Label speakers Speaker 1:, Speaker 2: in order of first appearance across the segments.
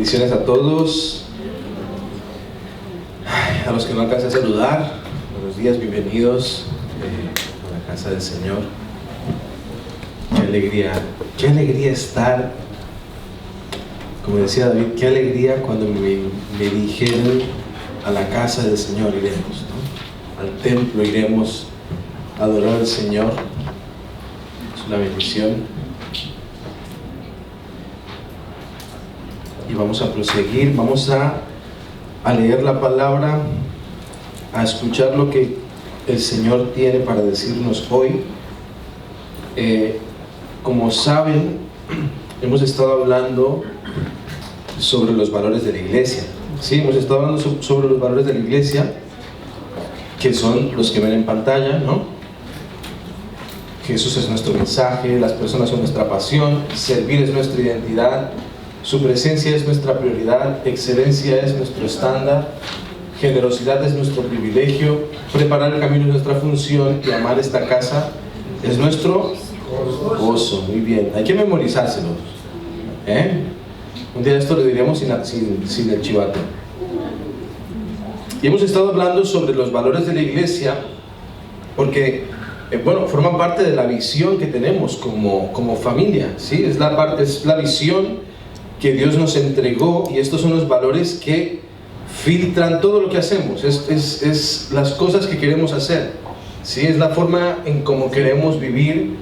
Speaker 1: Bendiciones a todos. A los que no alcancé a saludar, buenos días, bienvenidos a la casa del Señor. Qué alegría estar, como decía David, qué alegría cuando me dijeron a la casa del Señor iremos, ¿no? Al templo iremos a adorar al Señor. Es una bendición. Y vamos a proseguir, vamos a leer la palabra, a escuchar lo que el Señor tiene para decirnos hoy. Como saben, hemos estado hablando sobre los valores de la iglesia. Sí, hemos estado hablando sobre los valores de la iglesia, que son los que ven en pantalla, ¿no? Jesús es nuestro mensaje, las personas son nuestra pasión, servir es nuestra identidad, su presencia es nuestra prioridad, excelencia es nuestro estándar, generosidad es nuestro privilegio, preparar el camino es nuestra función y amar esta casa es nuestro gozo. Muy bien, hay que memorizárselo. Un día esto lo diríamos sin el chivato. Y hemos estado hablando sobre los valores de la iglesia porque, forman parte de la visión que tenemos como familia, ¿sí? Es la visión que Dios nos entregó, y estos son los valores que filtran todo lo que hacemos. Es las cosas que queremos hacer, ¿sí? Es la forma en cómo queremos vivir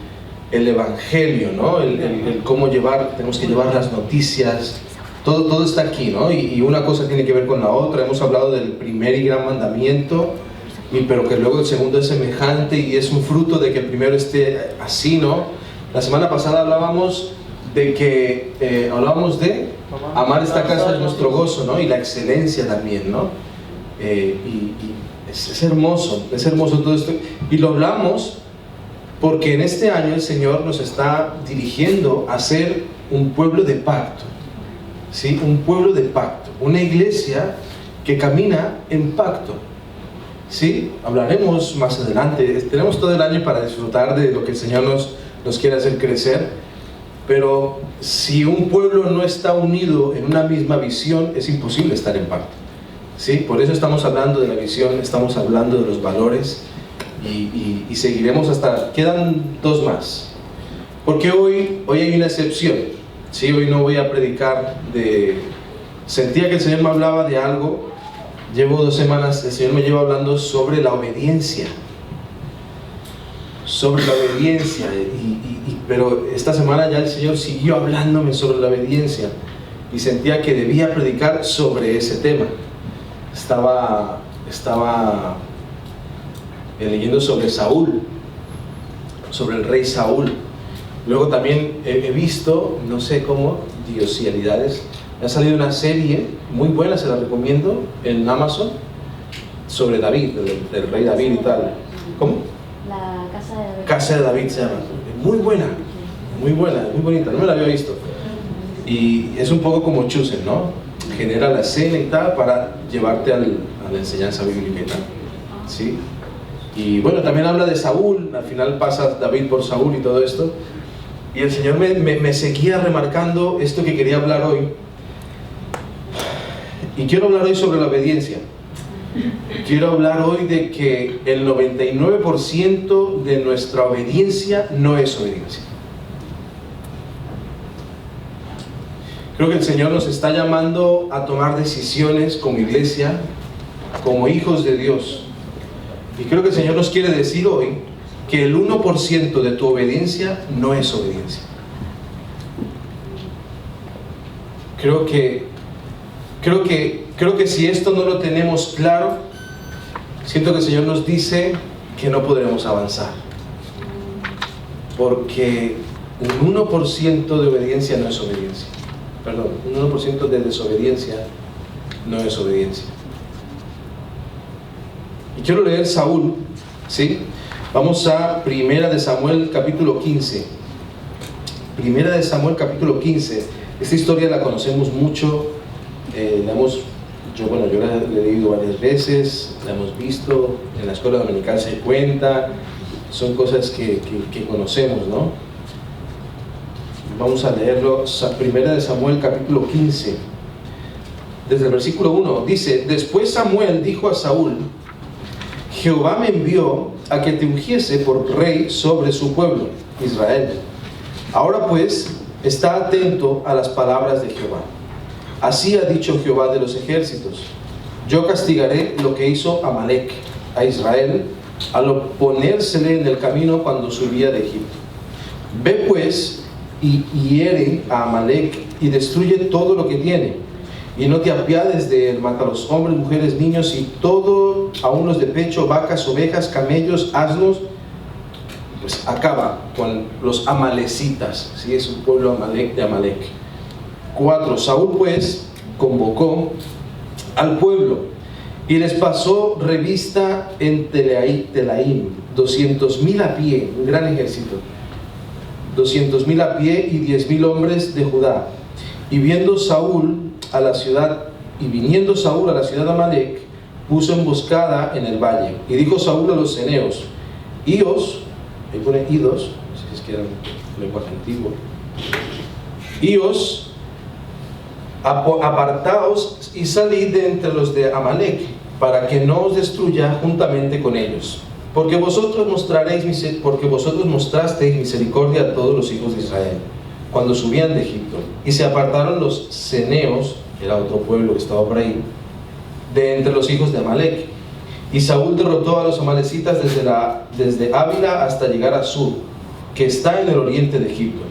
Speaker 1: el evangelio, ¿no? El cómo tenemos que llevar las noticias, todo está aquí, ¿no? Y una cosa tiene que ver con la otra. Hemos hablado del primer y gran mandamiento, pero que luego el segundo es semejante y es un fruto de que el primero esté así, ¿no? La semana pasada hablábamos de amar esta casa es nuestro gozo, ¿no? Y la excelencia también, ¿no? Y es hermoso todo esto. Y lo hablamos porque en este año el Señor nos está dirigiendo a ser un pueblo de pacto, ¿sí? Un pueblo de pacto, una iglesia que camina en pacto, ¿sí? Hablaremos más adelante. Tenemos todo el año para disfrutar de lo que el Señor nos quiere hacer crecer. Pero si un pueblo no está unido en una misma visión, es imposible estar en pacto, ¿sí? Por eso estamos hablando de la visión, estamos hablando de los valores y seguiremos hasta... Quedan dos más. Porque hoy hay una excepción, ¿sí? Hoy no voy a predicar Sentía que el Señor me hablaba de algo. Llevo 2 semanas, el Señor me lleva hablando sobre la obediencia. Pero esta semana ya el Señor siguió hablándome sobre la obediencia y sentía que debía predicar sobre ese tema. Estaba leyendo sobre Saúl, sobre el rey Saúl. Luego también he visto, no sé cómo, Diosialidades. Me ha salido una serie muy buena, se la recomiendo, en Amazon, sobre David, del rey David y tal. ¿Cómo?
Speaker 2: La
Speaker 1: Casa de David se llama. Muy buena, muy bonita, no me la había visto. Y es un poco como Chosen, ¿no? Genera la escena y tal para llevarte a la enseñanza bíblica y tal, ¿sí? Y también habla de Saúl. Al final pasa David por Saúl y todo esto. Y el Señor me seguía remarcando esto que quería hablar hoy. Y quiero hablar hoy sobre la obediencia. Quiero hablar hoy de que el 99% de nuestra obediencia no es obediencia. Creo que el Señor nos está llamando a tomar decisiones como iglesia, como hijos de Dios. Y creo que el Señor nos quiere decir hoy que el 1% de tu obediencia no es obediencia. Creo que si esto no lo tenemos claro, siento que el Señor nos dice que no podremos avanzar. Porque un 1% de obediencia no es obediencia. Perdón, un 1% de desobediencia no es obediencia. Y quiero leer Saúl, ¿sí? Vamos a 1 de Samuel capítulo 15. 1 de Samuel capítulo 15. Esta historia la conocemos mucho. Yo la he leído varias veces, la hemos visto, en la escuela dominical se cuenta, son cosas que conocemos, ¿no? Vamos a leerlo, 1 de Samuel capítulo 15. desde el versículo 1, dice: después Samuel dijo a Saúl: Jehová me envió a que te ungiese por rey sobre su pueblo, Israel. Ahora pues, está atento a las palabras de Jehová. Así ha dicho Jehová de los ejércitos: yo castigaré lo que hizo Amalec a Israel al ponérsele en el camino cuando subía de Egipto. Ve pues y hiere a Amalec y destruye todo lo que tiene, y no te apiades de él. Mata a los hombres, mujeres, niños y todo, aun los de pecho, vacas, ovejas, camellos, asnos. Pues acaba con los amalecitas, ¿sí? Es un pueblo Amalec de Amalec. 4. Saúl pues convocó al pueblo y les pasó revista en Telaim, 200,000 a pie, un gran ejército, 200,000 a pie y 10,000 hombres de Judá. Y viniendo Saúl a la ciudad de Amalec, puso emboscada en el valle. Y dijo Saúl a los ceneos: Ios, ahí pone idos, si es que era un lenguaje antiguo, Ios, apartaos y salid de entre los de Amalec, para que no os destruya juntamente con ellos, porque vosotros mostrasteis misericordia a todos los hijos de Israel cuando subían de Egipto. Y se apartaron los ceneos, que era otro pueblo que estaba por ahí, de entre los hijos de Amalec. Y Saúl derrotó a los amalecitas desde Ávila hasta llegar a Sur, que está en el oriente de Egipto.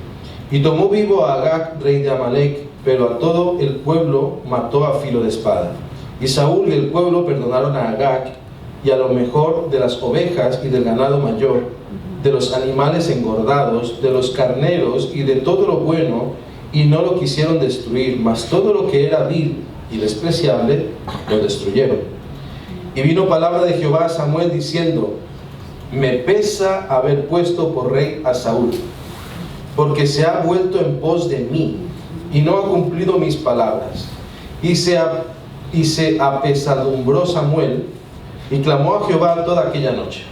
Speaker 1: Y tomó vivo a Agag, rey de Amalec, pero a todo el pueblo mató a filo de espada. Y Saúl y el pueblo perdonaron a Agag y a lo mejor de las ovejas y del ganado mayor, de los animales engordados, de los carneros y de todo lo bueno, y no lo quisieron destruir, mas todo lo que era vil y despreciable lo destruyeron. Y vino palabra de Jehová a Samuel diciendo: me pesa haber puesto por rey a Saúl, porque se ha vuelto en pos de mí y no ha cumplido mis palabras. Y se apesadumbró Samuel y clamó a Jehová toda aquella noche.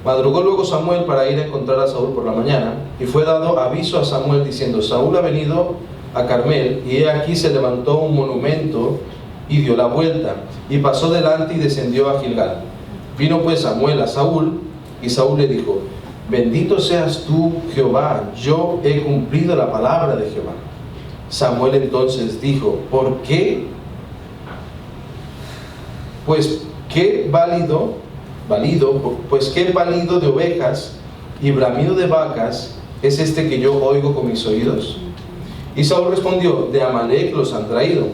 Speaker 1: Madrugó luego Samuel para ir a encontrar a Saúl por la mañana, y fue dado aviso a Samuel diciendo: Saúl ha venido a Carmel, y he aquí se levantó un monumento y dio la vuelta, y pasó delante y descendió a Gilgal. Vino pues Samuel a Saúl, y Saúl le dijo: bendito seas tú, Jehová, yo he cumplido la palabra de Jehová. Samuel entonces dijo: ¿por qué? Pues qué válido de ovejas y bramido de vacas es este que yo oigo con mis oídos. Y Saúl respondió: de Amalec los han traído,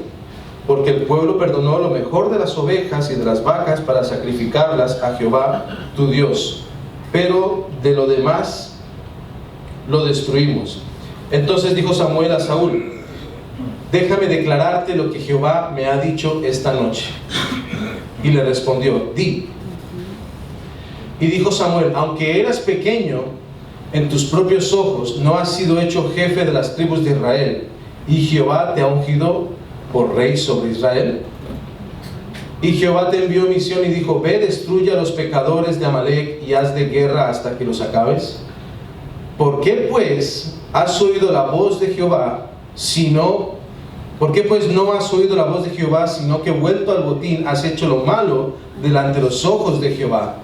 Speaker 1: porque el pueblo perdonó lo mejor de las ovejas y de las vacas para sacrificarlas a Jehová tu Dios, pero de lo demás lo destruimos. Entonces dijo Samuel a Saúl: déjame declararte lo que Jehová me ha dicho esta noche. Y le respondió: di. Y dijo Samuel: aunque eras pequeño en tus propios ojos, no has sido hecho jefe de las tribus de Israel, y Jehová te ha ungido por rey sobre Israel. Y Jehová te envió misión y dijo: ve, destruye a los pecadores de Amalec y haz de guerra hasta que los acabes. ¿Por qué pues has oído la voz de Jehová, ¿por qué pues no has oído la voz de Jehová, sino que vuelto al botín has hecho lo malo delante de los ojos de Jehová?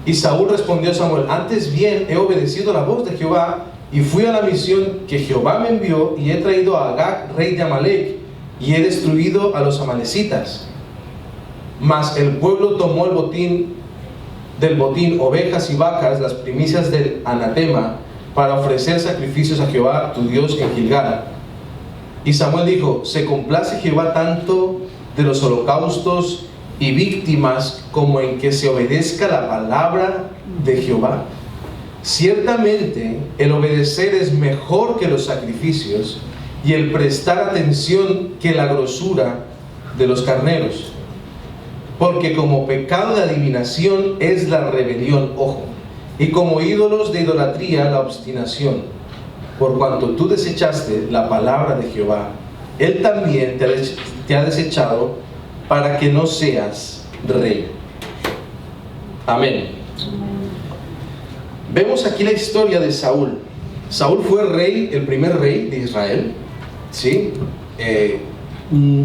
Speaker 1: Y Saúl respondió a Samuel: antes bien he obedecido la voz de Jehová, y fui a la misión que Jehová me envió, y he traído a Agag, rey de Amalec, y he destruido a los amalecitas. Mas el pueblo tomó del botín ovejas y vacas, las primicias del anatema, para ofrecer sacrificios a Jehová tu Dios en Gilgal. Y Samuel dijo: se complace Jehová tanto de los holocaustos y víctimas como en que se obedezca la palabra de Jehová. Ciertamente el obedecer es mejor que los sacrificios, y el prestar atención que la grosura de los carneros. Porque como pecado de adivinación es la rebelión, ojo, y como ídolos de idolatría la obstinación. Por cuanto tú desechaste la palabra de Jehová, Él también te ha desechado para que no seas rey. Amén. Vemos aquí la historia de Saúl. Saúl fue el primer rey de Israel, ¿sí?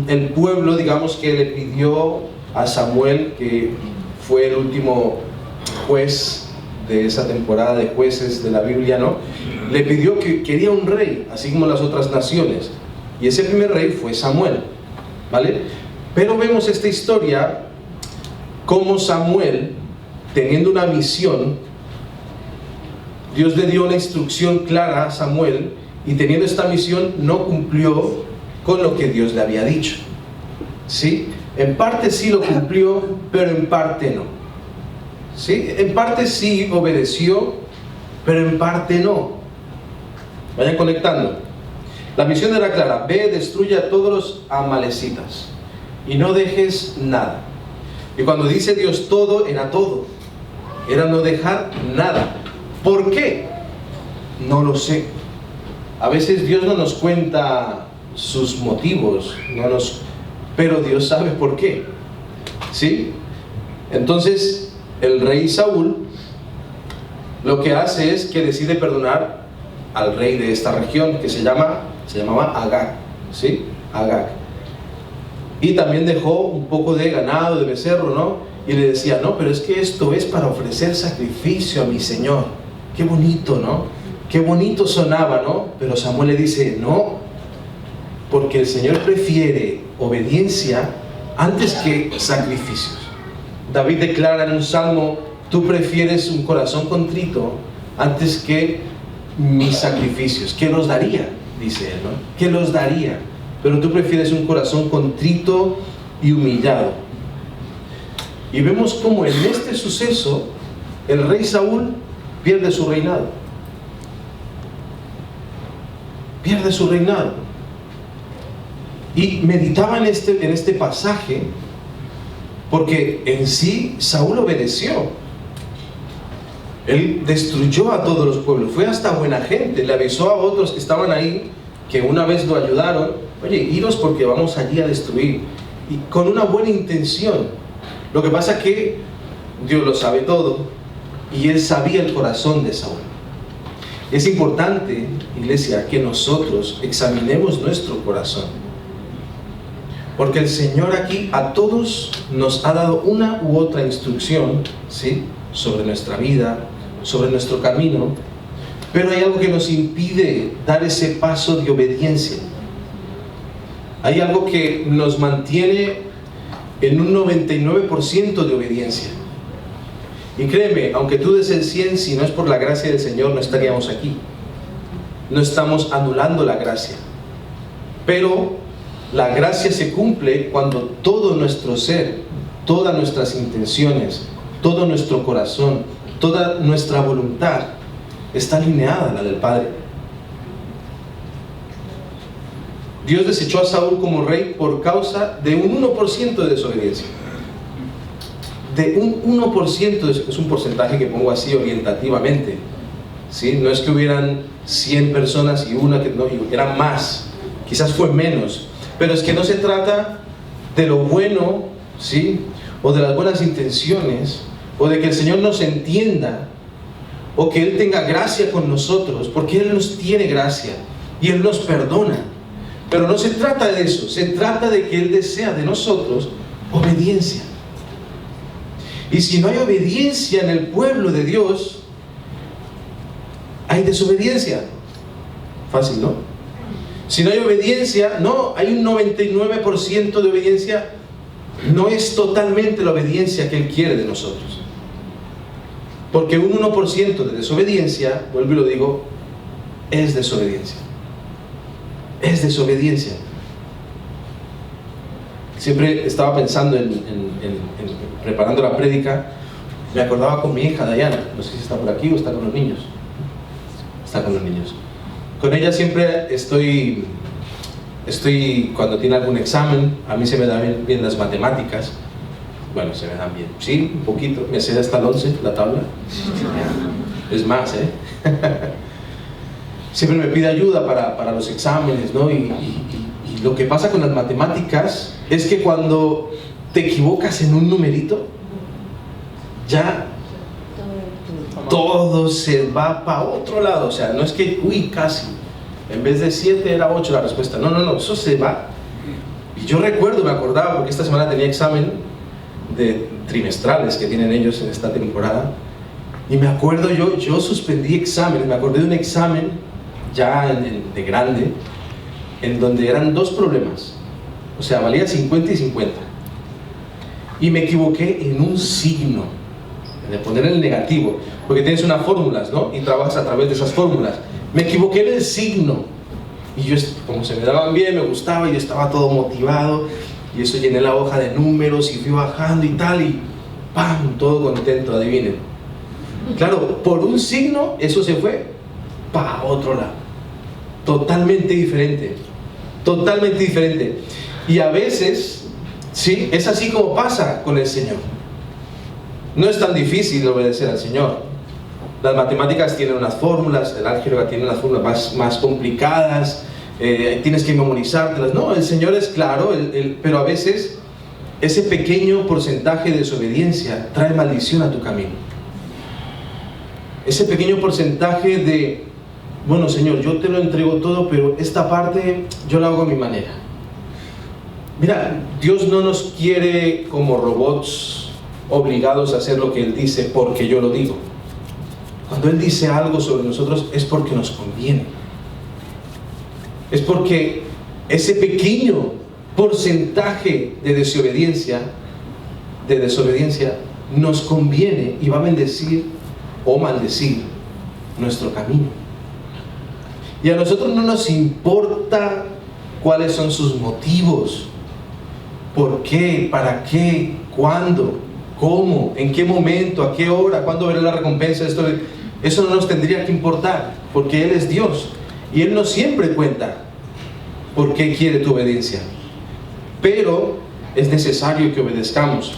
Speaker 1: el pueblo, digamos que le pidió a Samuel, que fue el último juez de esa temporada de jueces de la Biblia, ¿no? Le pidió que quería un rey, así como las otras naciones. Y ese primer rey fue Samuel, ¿vale? Pero vemos esta historia, como Samuel, teniendo una misión, Dios le dio una instrucción clara a Samuel, y teniendo esta misión no cumplió con lo que Dios le había dicho, ¿sí? En parte sí lo cumplió, pero en parte no, ¿sí? En parte sí obedeció, pero en parte no. Vayan conectando. La misión era clara: ve, destruye a todos los amalecitas y no dejes nada. Y cuando dice Dios todo, era todo, era no dejar nada. ¿Por qué? No lo sé. A veces Dios no nos cuenta sus motivos, pero Dios sabe por qué, ¿sí? Entonces el rey Saúl lo que hace es que decide perdonar al rey de esta región, que se llamaba Agag, ¿sí? Agag. Y también dejó un poco de ganado, de becerro, ¿no? Y le decía: no, pero es que esto es para ofrecer sacrificio a mi Señor. Qué bonito, ¿no? Qué bonito sonaba, ¿no? Pero Samuel le dice: no, porque el Señor prefiere obediencia antes que sacrificios. David declara en un salmo: tú prefieres un corazón contrito antes que mis sacrificios. ¿Qué los daría? Dice él, ¿no? ¿Qué los daría? Pero tú prefieres un corazón contrito y humillado. Y vemos cómo en este suceso el rey Saúl pierde su reinado. Pierde su reinado. Y meditaba en este pasaje, porque en sí Saúl obedeció. Él destruyó a todos los pueblos, fue hasta buena gente, le avisó a otros que estaban ahí, que una vez lo ayudaron: oye, iros porque vamos allí a destruir, y con una buena intención. Lo que pasa es que Dios lo sabe todo, y Él sabía el corazón de Saúl. Es importante, iglesia, que nosotros examinemos nuestro corazón, porque el Señor aquí a todos nos ha dado una u otra instrucción, ¿sí?, sobre nuestra vida, sobre nuestro camino, pero hay algo que nos impide dar ese paso de obediencia. Hay algo que nos mantiene en un 99% de obediencia. Y créeme, aunque tú des el 100, si no es por la gracia del Señor, no estaríamos aquí. No estamos anulando la gracia. Pero la gracia se cumple cuando todo nuestro ser, todas nuestras intenciones, todo nuestro corazón, toda nuestra voluntad está alineada a la del Padre. Dios desechó a Saúl como rey por causa de un 1% de desobediencia. De un 1%, es un porcentaje que pongo así orientativamente, ¿sí? No es que hubieran 100 personas y una que no, eran más, quizás fue menos, pero es que no se trata de lo bueno, ¿sí?, o de las buenas intenciones, o de que el Señor nos entienda, o que Él tenga gracia con nosotros, porque Él nos tiene gracia y Él nos perdona. Pero no se trata de eso, se trata de que Él desea de nosotros obediencia. Y si no hay obediencia en el pueblo de Dios, hay desobediencia. Fácil, ¿no? Si no hay obediencia, no, hay un 99% de obediencia, no es totalmente la obediencia que Él quiere de nosotros. Porque un 1% de desobediencia, vuelvo y lo digo, es desobediencia. Es desobediencia. Siempre estaba pensando en preparando la prédica, me acordaba con mi hija Dayana, no sé si está por aquí o está con los niños. Está con los niños. Con ella siempre estoy cuando tiene algún examen, a mí se me dan bien las matemáticas. Bueno, se me dan bien, sí, un poquito, me sé hasta el 11, la tabla. Es más, siempre me pide ayuda para los exámenes, ¿no? Y lo que pasa con las matemáticas es que cuando te equivocas en un numerito, ya todo se va para otro lado. O sea, no es que, casi, en vez de 7 era 8 la respuesta. No, eso se va. Y yo recuerdo, me acordaba, porque esta semana tenía examen de trimestrales que tienen ellos en esta temporada, y me acuerdo, yo suspendí exámenes, me acordé de un examen ya de grande, en donde eran 2 problemas, o sea, valía 50 y 50, y me equivoqué en un signo, de poner el negativo, porque tienes unas fórmulas, ¿no? Y trabajas a través de esas fórmulas. Me equivoqué en el signo, y yo, como se me daban bien, me gustaba, y yo estaba todo motivado, y eso, llené la hoja de números, y fui bajando y tal, y ¡pam! Todo contento, adivinen. Claro, por un signo, eso se fue para otro lado, totalmente diferente, totalmente diferente. Y a veces, sí, es así como pasa con el Señor. No es tan difícil obedecer al Señor. Las matemáticas tienen unas fórmulas, el álgebra tiene unas fórmulas más complicadas, tienes que memorizártelas. No, el Señor es claro, pero a veces ese pequeño porcentaje de desobediencia trae maldición a tu camino. Ese pequeño porcentaje de, bueno, Señor, yo te lo entrego todo, pero esta parte yo la hago a mi manera. Mira, Dios no nos quiere como robots obligados a hacer lo que Él dice porque yo lo digo. Cuando Él dice algo sobre nosotros es porque nos conviene. Es porque ese pequeño porcentaje de desobediencia nos conviene y va a bendecir o maldecir nuestro camino. Y a nosotros no nos importa cuáles son sus motivos, por qué, para qué, cuándo, cómo, en qué momento, a qué hora, cuándo verá la recompensa. Eso no nos tendría que importar, porque Él es Dios y Él no siempre cuenta por qué quiere tu obediencia, pero es necesario que obedezcamos.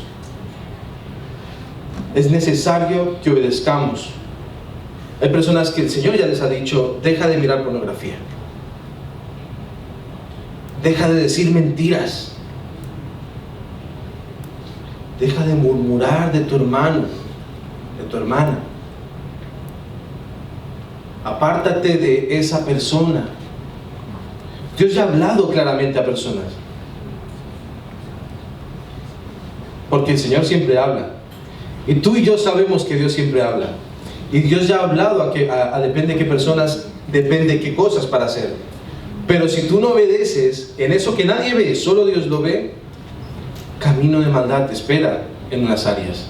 Speaker 1: Es necesario que obedezcamos. Hay personas que el Señor ya les ha dicho: deja de mirar pornografía, deja de decir mentiras, deja de murmurar de tu hermano, de tu hermana, apártate de esa persona. Dios ya ha hablado claramente a personas, porque el Señor siempre habla. Y tú y yo sabemos que Dios siempre habla. Y Dios ya ha hablado a depende de qué personas, depende de qué cosas para hacer. Pero si tú no obedeces en eso que nadie ve, solo Dios lo ve, camino de maldad te espera en unas áreas.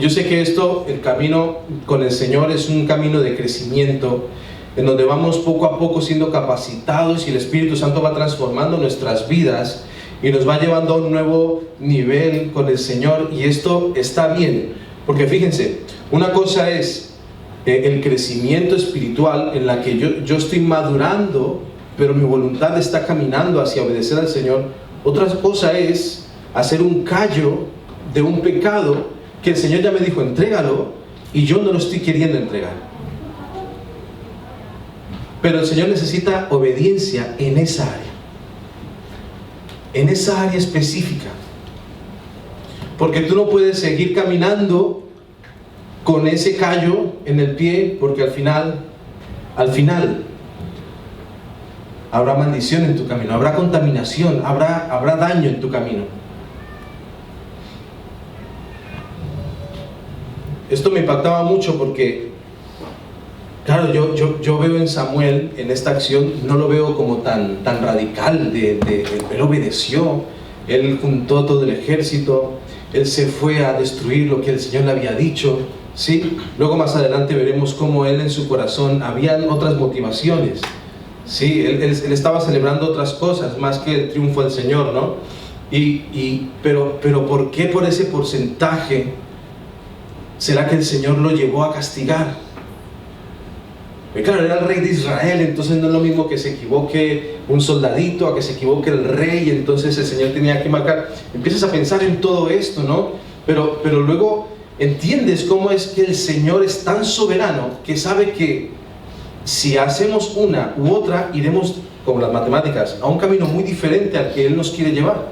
Speaker 1: Yo sé que el camino con el Señor es un camino de crecimiento, en donde vamos poco a poco siendo capacitados y el Espíritu Santo va transformando nuestras vidas y nos va llevando a un nuevo nivel con el Señor, y esto está bien, porque fíjense, una cosa es el crecimiento espiritual en la que yo estoy madurando, pero mi voluntad está caminando hacia obedecer al Señor. Otra cosa es hacer un callo de un pecado que el Señor ya me dijo: entrégalo, y yo no lo estoy queriendo entregar. Pero el Señor necesita obediencia en esa área, en esa área específica, porque tú no puedes seguir caminando con ese callo en el pie, porque al final habrá maldición en tu camino, habrá contaminación, habrá daño en tu camino. Esto me impactaba mucho porque, claro, yo veo en Samuel, en esta acción, no lo veo como tan radical. Él obedeció, él juntó todo el ejército, él se fue a destruir lo que el Señor le había dicho, ¿sí? Luego más adelante veremos cómo él en su corazón habían otras motivaciones, ¿sí? Él estaba celebrando otras cosas más que el triunfo del Señor, ¿no? Pero ¿por qué por ese porcentaje será que el Señor lo llevó a castigar? Claro, era el rey de Israel, entonces no es lo mismo que se equivoque un soldadito a que se equivoque el rey, entonces el Señor tenía que marcar. Empiezas a pensar en todo esto, ¿no? Pero luego entiendes cómo es que el Señor es tan soberano que sabe que si hacemos una u otra, iremos, como las matemáticas, a un camino muy diferente al que Él nos quiere llevar.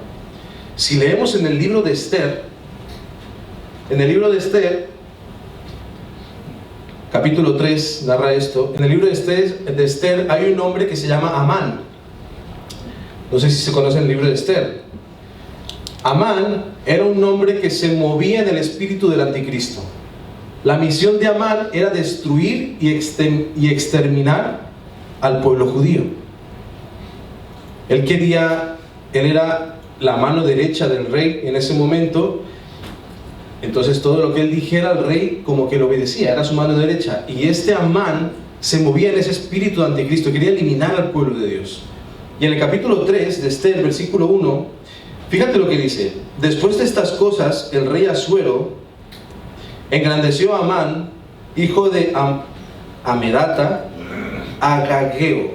Speaker 1: Si leemos en el libro de Esther, capítulo 3 narra esto. En el libro de Esther hay un hombre que se llama Amán. No sé si se conoce el libro de Esther. Amán era un hombre que se movía en el espíritu del anticristo. La misión de Amán era destruir y exterminar al pueblo judío. Él era la mano derecha del rey en ese momento. Entonces todo lo que él dijera al rey como que lo obedecía, era su mano derecha. Y este Amán se movía en ese espíritu de anticristo, quería eliminar al pueblo de Dios. Y en el capítulo 3 de Esther, versículo 1, fíjate lo que dice: después de estas cosas, el rey Asuero engrandeció a Amán, hijo de Amedata, Agageo,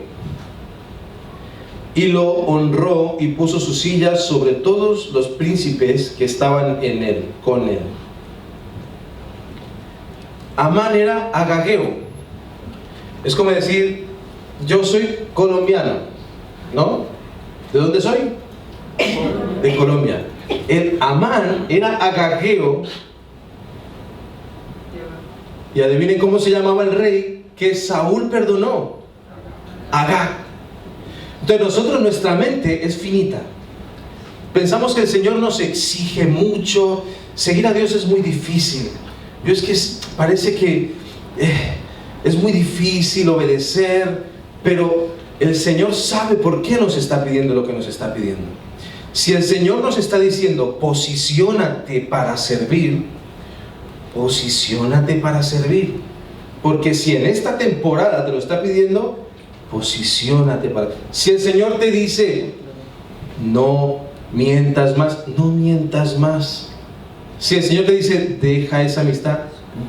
Speaker 1: y lo honró y puso sus sillas sobre todos los príncipes que estaban con él. Amán era Agageo. Es como decir, yo soy colombiano, ¿no? ¿De dónde soy? De Colombia. El Amán era Agageo. Y adivinen cómo se llamaba el rey que Saúl perdonó. Agag. Entonces nosotros, nuestra mente es finita. Pensamos que el Señor nos exige mucho. Seguir a Dios es muy difícil. Es que parece que es muy difícil obedecer, pero el Señor sabe por qué nos está pidiendo lo que nos está pidiendo. Si el Señor nos está diciendo, posiciónate para servir, posiciónate para servir. Porque si en esta temporada te lo está pidiendo, posiciónate para... Si el Señor te dice, no mientas más, no mientas más. Si el Señor te dice, deja esa amistad,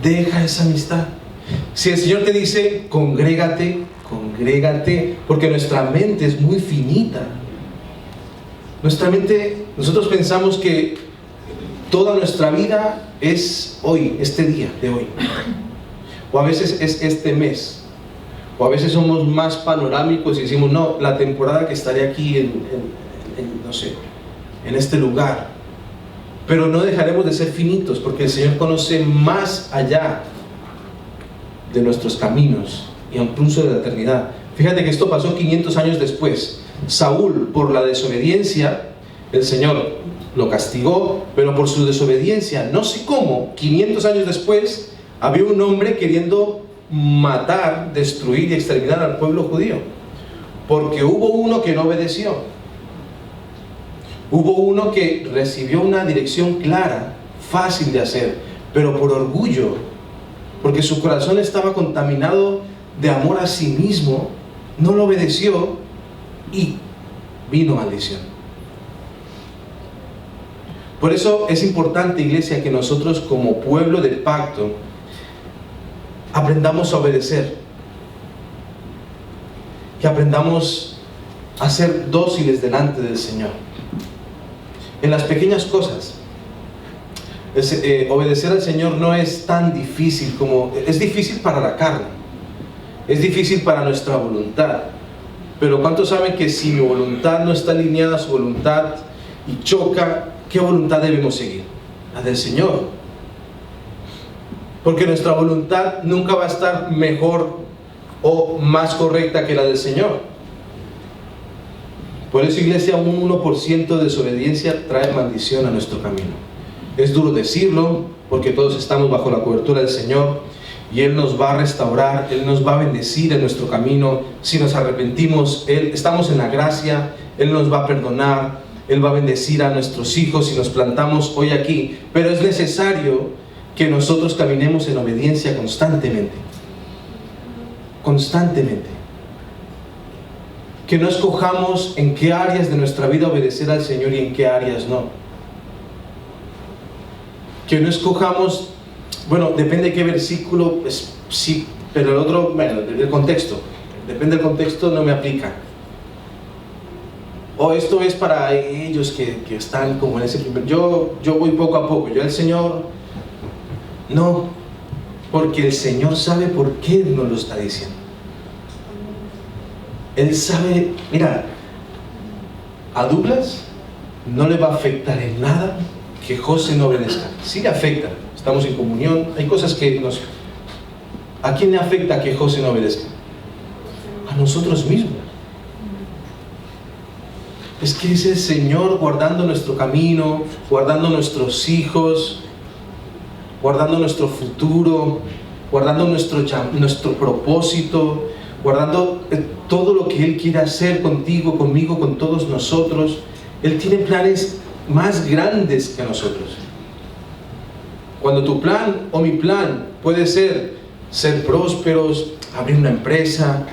Speaker 1: deja esa amistad. Si el Señor te dice, congrégate, congrégate, porque nuestra mente es muy finita. Nuestra mente, nosotros pensamos que toda nuestra vida es hoy, este día de hoy. O a veces es este mes. O a veces somos más panorámicos y decimos, no, la temporada que estaré aquí no sé, en este lugar. Pero no dejaremos de ser finitos, porque el Señor conoce más allá de nuestros caminos y incluso de la eternidad. Fíjate que esto pasó 500 años después. Saúl, por la desobediencia, el Señor lo castigó, pero por su desobediencia, no sé cómo, 500 años después, había un hombre queriendo matar, destruir y exterminar al pueblo judío, porque hubo uno que no obedeció. Hubo uno que recibió una dirección clara, fácil de hacer, pero por orgullo, porque su corazón estaba contaminado de amor a sí mismo, no lo obedeció y vino maldición. Por eso es importante, iglesia, que nosotros como pueblo del pacto aprendamos a obedecer, que aprendamos a ser dóciles delante del Señor en las pequeñas cosas. Obedecer al Señor no es tan difícil como... Es difícil para la carne, es difícil para nuestra voluntad, pero ¿cuántos saben que si mi voluntad no está alineada a su voluntad y choca, qué voluntad debemos seguir? La del Señor. Porque nuestra voluntad nunca va a estar mejor o más correcta que la del Señor. Por eso, iglesia, un 1% de desobediencia trae maldición a nuestro camino. Es duro decirlo, porque todos estamos bajo la cobertura del Señor, y Él nos va a restaurar, Él nos va a bendecir en nuestro camino. Si nos arrepentimos, estamos en la gracia, Él nos va a perdonar, Él va a bendecir a nuestros hijos si nos plantamos hoy aquí. Pero es necesario que nosotros caminemos en obediencia constantemente. Constantemente. Que no escojamos en qué áreas de nuestra vida obedecer al Señor y en qué áreas no. Que no escojamos, bueno, depende de qué versículo, pues, sí, pero el otro, bueno, el contexto. Depende del contexto, no me aplica. O esto es para ellos que están como en ese primer... Yo voy poco a poco, yo el Señor... No, porque el Señor sabe por qué nos lo está diciendo. Él sabe, mira, a Douglas no le va a afectar en nada que José no obedezca. Sí le afecta, estamos en comunión, hay cosas que nos... ¿A quién le afecta que José no obedezca? A nosotros mismos. Es que es el Señor guardando nuestro camino, guardando nuestros hijos, guardando nuestro futuro, guardando nuestro propósito, guardando todo lo que Él quiere hacer contigo, conmigo, con todos nosotros. Él tiene planes más grandes que nosotros. Cuando tu plan o mi plan puede ser prósperos, abrir una empresa,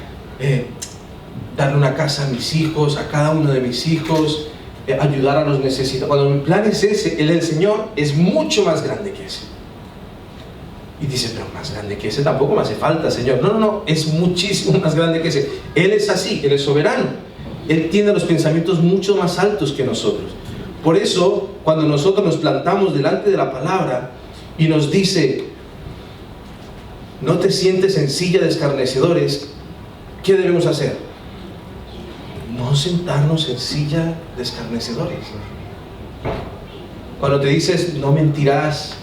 Speaker 1: darle una casa a mis hijos, a cada uno de mis hijos, ayudar a los necesitados. Cuando mi plan es ese, el Señor es mucho más grande que ese. Y dice, pero más grande que ese tampoco me hace falta, Señor. No, es muchísimo más grande que ese. Él es así, Él es soberano. Él tiene los pensamientos mucho más altos que nosotros. Por eso, cuando nosotros nos plantamos delante de la palabra y nos dice, no te sientes en silla de escarnecedores, ¿qué debemos hacer? No sentarnos en silla de escarnecedores. Cuando te dices, no mentirás,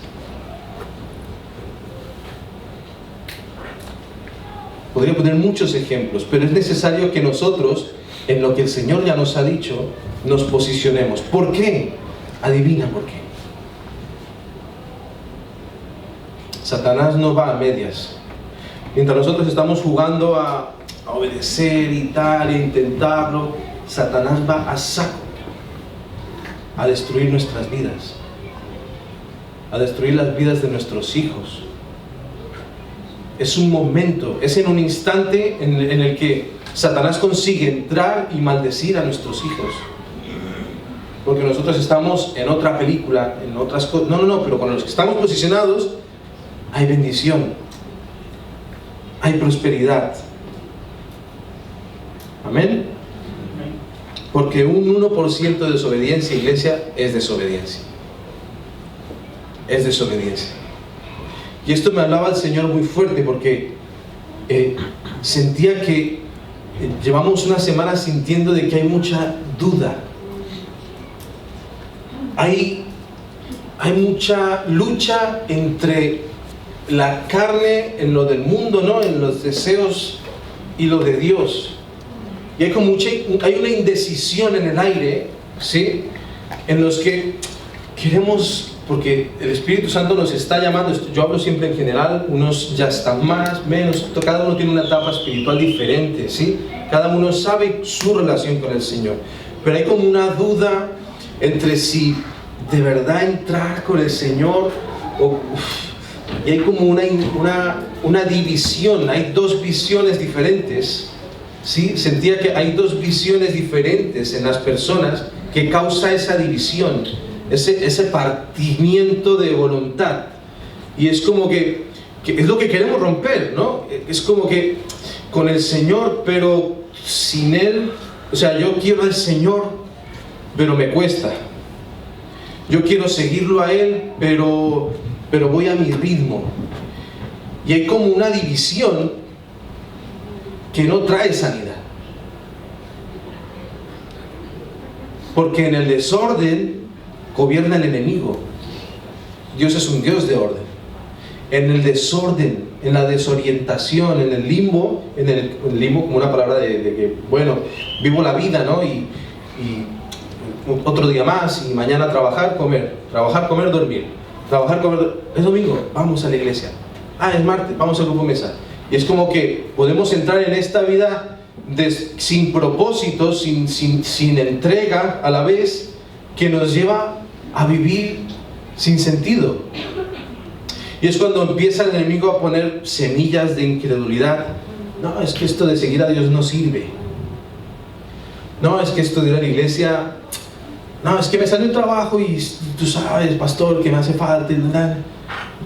Speaker 1: podría poner muchos ejemplos, pero es necesario que nosotros, en lo que el Señor ya nos ha dicho, nos posicionemos. ¿Por qué? Adivina por qué. Satanás no va a medias. Mientras nosotros estamos jugando a obedecer y tal, e intentarlo, Satanás va a saco a destruir nuestras vidas, a destruir las vidas de nuestros hijos. Es un momento, es en un instante en el que Satanás consigue entrar y maldecir a nuestros hijos, porque nosotros estamos en otra película, en otras cosas. No, pero con los que estamos posicionados hay bendición, hay prosperidad. Amén. Porque un 1% de desobediencia, iglesia, es desobediencia. Es desobediencia. Y esto me hablaba el Señor muy fuerte, porque sentía que llevamos una semana sintiendo de que hay mucha duda. Hay mucha lucha entre la carne, en lo del mundo, ¿no? En los deseos, y lo de Dios. Y hay una indecisión en el aire, ¿sí? En los que queremos, porque el Espíritu Santo nos está llamando. Yo hablo siempre en general, unos ya están más, menos, cada uno tiene una etapa espiritual diferente, ¿sí? Cada uno sabe su relación con el Señor, pero hay como una duda entre si de verdad entrar con el Señor y hay como una división. Hay dos visiones diferentes, ¿sí? Sentía que hay dos visiones diferentes en las personas que causa esa división, ese partimiento de voluntad. Y es como que es lo que queremos romper, ¿no? Es como que con el Señor, pero sin Él. O sea, yo quiero al Señor, pero me cuesta. Yo quiero seguirlo a Él, pero voy a mi ritmo. Y hay como una división que no trae sanidad. Porque en el desorden gobierna el enemigo. Dios es un Dios de orden. En el desorden, en la desorientación, en el limbo como una palabra de que, bueno, vivo la vida, ¿no? Y otro día más, y mañana trabajar, comer, dormir, trabajar, comer, es domingo, vamos a la iglesia, es martes, vamos al grupo mesa. Y es como que podemos entrar en esta vida sin propósito, sin entrega a la vez, que nos lleva a vivir sin sentido. Y es cuando empieza el enemigo a poner semillas de incredulidad. No, es que esto de seguir a Dios no sirve. No, es que esto de ir a la iglesia, no, es que me sale un trabajo y tú sabes, pastor, que me hace falta.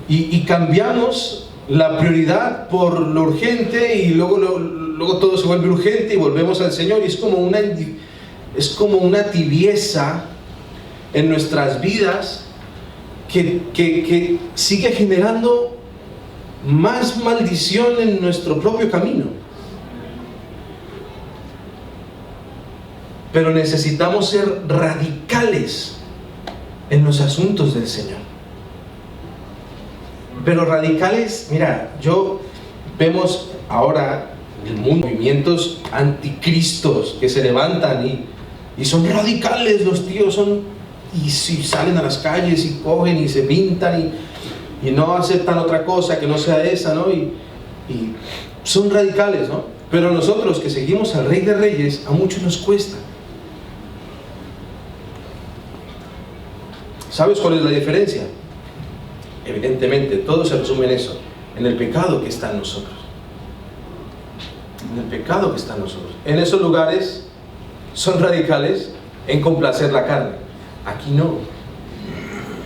Speaker 1: Y cambiamos la prioridad por lo urgente, y luego todo se vuelve urgente y volvemos al Señor. Y es como una tibieza en nuestras vidas que sigue generando más maldición en nuestro propio camino. Pero necesitamos ser radicales en los asuntos del Señor. Pero radicales, mira, vemos ahora el mundo, movimientos anticristos que se levantan Y son radicales los tíos, y si salen a las calles y cogen y se pintan y no aceptan otra cosa que no sea esa, ¿no? Y son radicales, ¿no? Pero nosotros que seguimos al Rey de Reyes, a muchos nos cuesta. ¿Sabes cuál es la diferencia? Evidentemente, todo se resume en eso, en el pecado que está en nosotros. En el pecado que está en nosotros. En esos lugares son radicales en complacer la carne. Aquí no.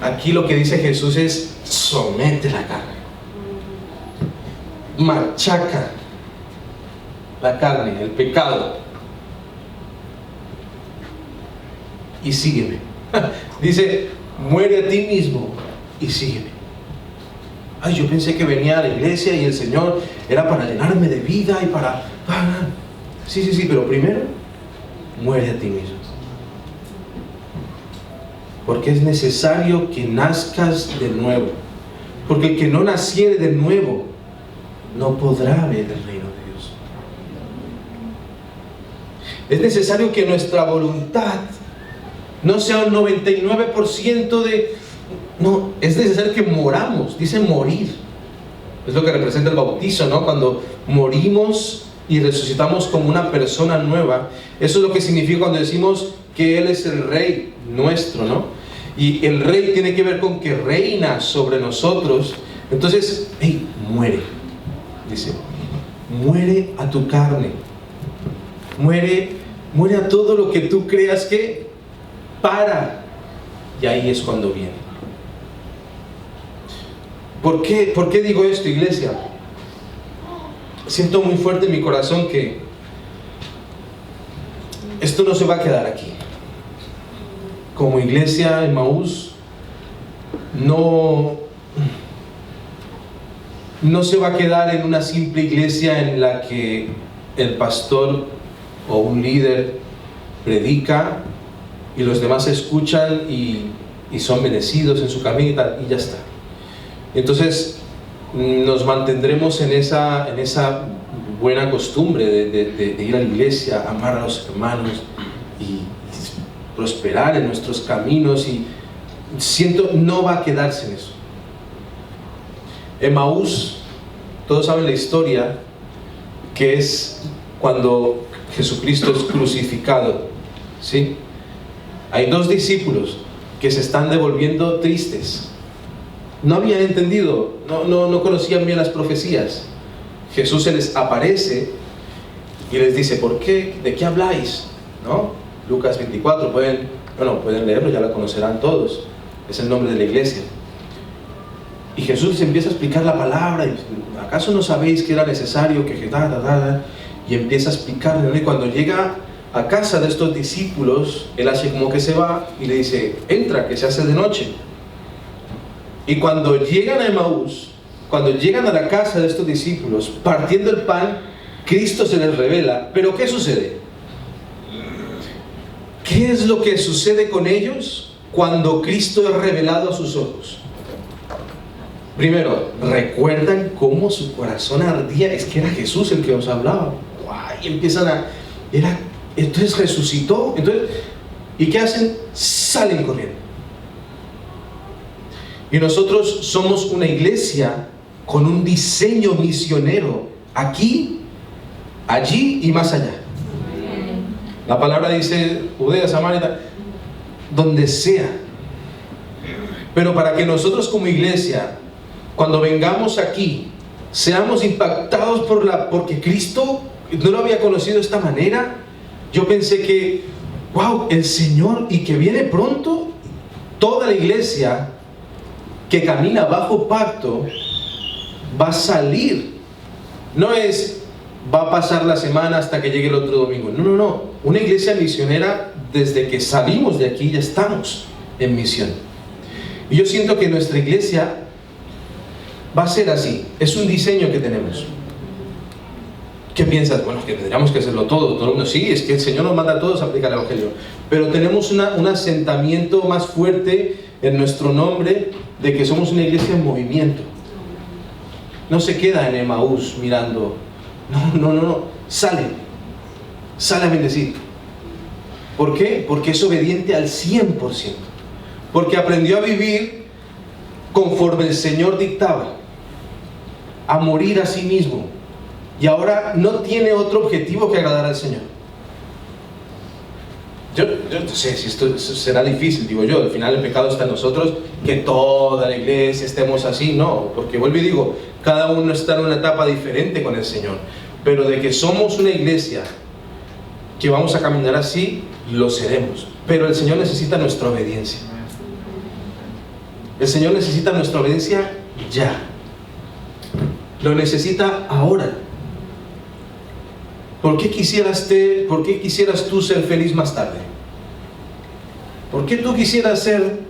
Speaker 1: Aquí lo que dice Jesús es: somete la carne, machaca la carne, el pecado, y sígueme. Dice: muere a ti mismo y sígueme. Ay, yo pensé que venía a la iglesia y el Señor era para llenarme de vida y para... Sí, pero primero muere a ti mismo. Porque es necesario que nazcas de nuevo. Porque el que no naciere de nuevo no podrá ver el reino de Dios. Es necesario que nuestra voluntad no sea un 99% de... No, es necesario que moramos. Dice morir. Es lo que representa el bautizo, ¿no? Cuando morimos y resucitamos como una persona nueva. Eso es lo que significa cuando decimos que Él es el Rey nuestro, ¿no? Y el Rey tiene que ver con que reina sobre nosotros. Entonces, muere. Dice, muere a tu carne. Muere a todo lo que tú creas que para. Y ahí es cuando viene. ¿Por qué digo esto, iglesia? Siento muy fuerte en mi corazón que esto no se va a quedar aquí. Como iglesia Emmaús no se va a quedar en una simple iglesia en la que el pastor o un líder predica y los demás escuchan y son bendecidos en su camino y ya está. Entonces nos mantendremos en esa buena costumbre de ir a la iglesia, amar a los hermanos y prosperar en nuestros caminos, y no va a quedarse en eso. Emmaús, todos saben la historia, que es cuando Jesucristo es crucificado, ¿sí? Hay dos discípulos que se están devolviendo tristes. No habían entendido, no conocían bien las profecías. Jesús se les aparece y les dice: ¿por qué? ¿De qué habláis? ¿No? Lucas 24, pueden leerlo, ya lo conocerán todos. Es el nombre de la iglesia. Y Jesús les empieza a explicar la palabra. Y, ¿acaso no sabéis que era necesario que y empieza a explicarle? Y cuando llega a casa de estos discípulos, él hace como que se va y le dice: entra, que se hace de noche. Y cuando llegan a Emmaús, cuando llegan a la casa de estos discípulos, partiendo el pan, Cristo se les revela. ¿Pero qué sucede? ¿Qué es lo que sucede con ellos cuando Cristo es revelado a sus ojos? Primero, ¿recuerdan cómo su corazón ardía? Es que era Jesús el que os hablaba. Y empiezan entonces resucitó. ¿Y qué hacen? Salen corriendo. Y nosotros somos una iglesia con un diseño misionero, aquí, allí y más allá. La palabra dice Judea, Samaria, donde sea. Pero para que nosotros como iglesia, cuando vengamos aquí, seamos impactados porque Cristo no lo había conocido de esta manera. Yo pensé que, el Señor, y que viene pronto, toda la iglesia que camina bajo pacto va a salir. No es va a pasar la semana hasta que llegue el otro domingo. No. Una iglesia misionera, desde que salimos de aquí ya estamos en misión. Y yo siento que nuestra iglesia va a ser así. Es un diseño que tenemos. ¿Qué piensas? Bueno, que tendríamos que hacerlo todo el mundo. Sí, es que el Señor nos manda a todos a aplicar el Evangelio. Pero tenemos un asentamiento más fuerte en nuestro nombre de que somos una iglesia en movimiento. No se queda en Emmaús mirando. No. Sale a bendecir. ¿Por qué? Porque es obediente al 100%. Porque aprendió a vivir conforme el Señor dictaba, a morir a sí mismo, y ahora no tiene otro objetivo que agradar al Señor. Yo no sé si esto será difícil, digo yo, al final el pecado está en nosotros, que toda la iglesia estemos así, no, porque vuelvo y digo, cada uno está en una etapa diferente con el Señor, pero de que somos una iglesia que vamos a caminar así, lo seremos, pero el Señor necesita nuestra obediencia. El Señor necesita nuestra obediencia ya, lo necesita ahora. ¿Por qué quisieras tú ser feliz más tarde? ¿Por qué tú quisieras ser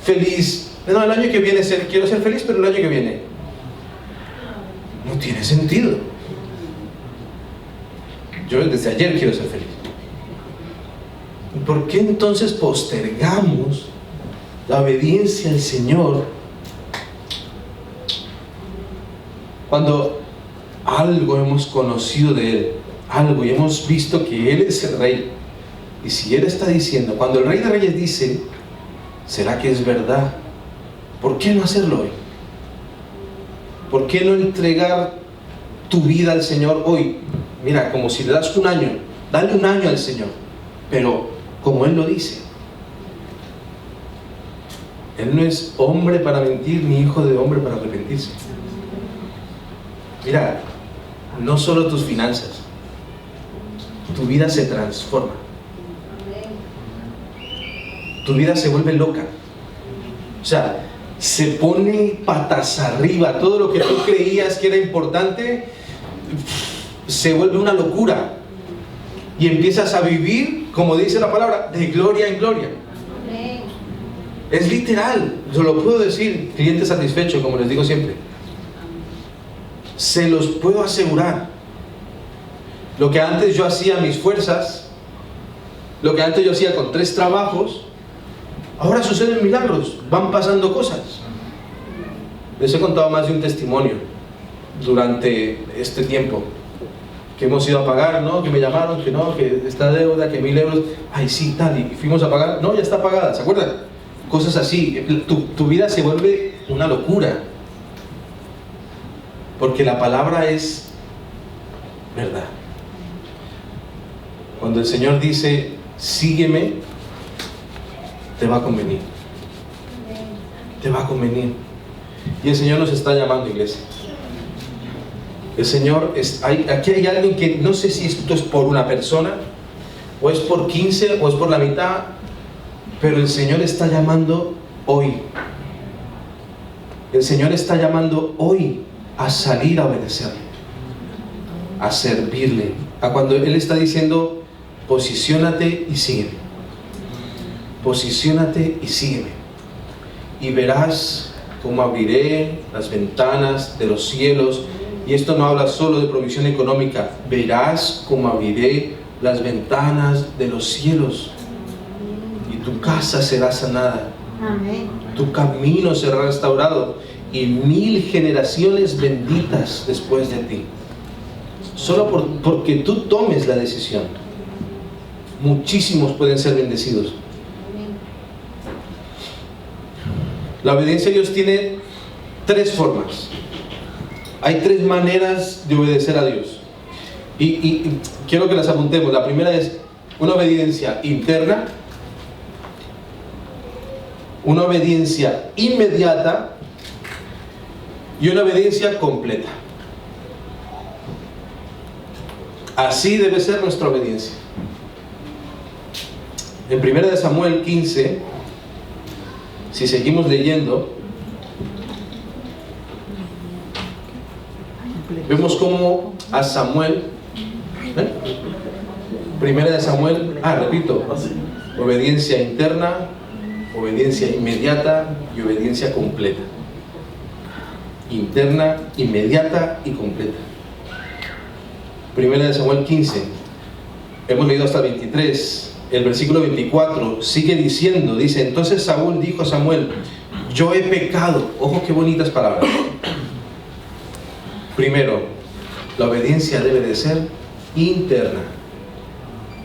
Speaker 1: feliz? No, el año que viene quiero ser feliz, pero el año que viene. No tiene sentido. Yo desde ayer quiero ser feliz. ¿Por qué entonces postergamos la obediencia al Señor cuando algo hemos conocido de Él, algo, y hemos visto que Él es el Rey? Y si Él está diciendo, cuando el Rey de Reyes dice, ¿será que es verdad? ¿Por qué no hacerlo hoy? ¿Por qué no entregar tu vida al Señor hoy? Mira, como si le das un año, dale un año al Señor, pero como Él lo dice. Él no es hombre para mentir, ni hijo de hombre para arrepentirse. Mira, no solo tus finanzas, tu vida se transforma. Tu vida se vuelve loca. O sea, se pone patas arriba. Todo lo que tú creías que era importante se vuelve una locura. Y empiezas a vivir, como dice la palabra, de gloria en gloria. Es literal, yo lo puedo decir, cliente satisfecho, como les digo siempre. Se los puedo asegurar. Lo que antes yo hacía a mis fuerzas, lo que antes yo hacía con 3 trabajos, ahora suceden milagros, van pasando cosas. Les he contado más de un testimonio durante este tiempo, que hemos ido a pagar, ¿no? Que me llamaron, que no, que esta deuda, que 1000 euros, ay sí, tal, y fuimos a pagar, no, ya está pagada, ¿se acuerdan? Cosas así, tu vida se vuelve una locura, porque la palabra es verdad. Cuando el Señor dice, sígueme, te va a convenir. Te va a convenir. Y el Señor nos está llamando, iglesia. El Señor, aquí hay alguien que no sé si esto es por una persona, o es por 15, o es por la mitad, pero el Señor está llamando hoy. El Señor está llamando hoy a salir a obedecerle, a servirle, a cuando Él está diciendo, posiciónate y sígueme. Posiciónate y sígueme. Y verás cómo abriré las ventanas de los cielos. Y esto no habla solo de provisión económica. Verás cómo abriré las ventanas de los cielos. Y tu casa será sanada.
Speaker 2: Amén.
Speaker 1: Tu camino será restaurado. Y 1000 generaciones benditas después de ti. Solo porque tú tomes la decisión. Muchísimos pueden ser bendecidos. La obediencia a Dios tiene 3 formas. Hay 3 maneras de obedecer a Dios. Y quiero que las apuntemos. La primera es una obediencia interna, una obediencia inmediata y una obediencia completa. Así debe ser nuestra obediencia. En 1 Samuel 15, si seguimos leyendo, vemos cómo a Samuel, 1 Samuel, repito, obediencia interna, obediencia inmediata y obediencia completa. Interna, inmediata y completa. 1 Samuel 15, hemos leído hasta el 23. El versículo 24 sigue diciendo, dice, entonces Saúl dijo a Samuel, yo he pecado. Ojo qué bonitas palabras. Primero, la obediencia debe de ser interna.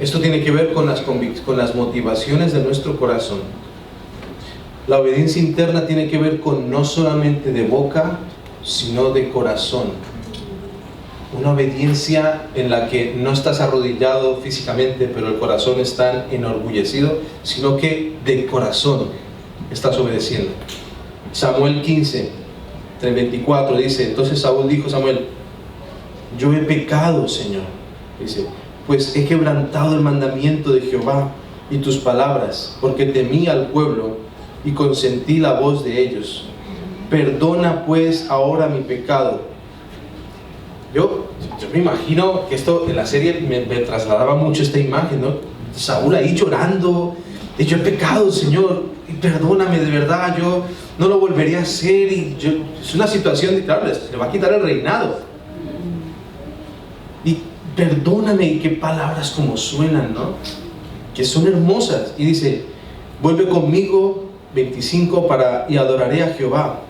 Speaker 1: Esto tiene que ver con las motivaciones de nuestro corazón. La obediencia interna tiene que ver con no solamente de boca, sino de corazón. Una obediencia en la que no estás arrodillado físicamente, pero el corazón está enorgullecido, sino que de corazón estás obedeciendo. Samuel 15, 24 dice: entonces Saúl dijo a Samuel: yo he pecado, Señor. Dice: pues he quebrantado el mandamiento de Jehová y tus palabras, porque temí al pueblo y consentí la voz de ellos. Perdona pues ahora mi pecado. Yo me imagino que esto en la serie me trasladaba mucho esta imagen, ¿no? Saúl ahí llorando: yo he pecado, Señor, y perdóname de verdad, yo no lo volvería a hacer. Es una situación de, claro, le va a quitar el reinado. Y perdóname, y qué palabras como suenan, ¿no? Que son hermosas. Y dice: vuelve conmigo, 25, y adoraré a Jehová.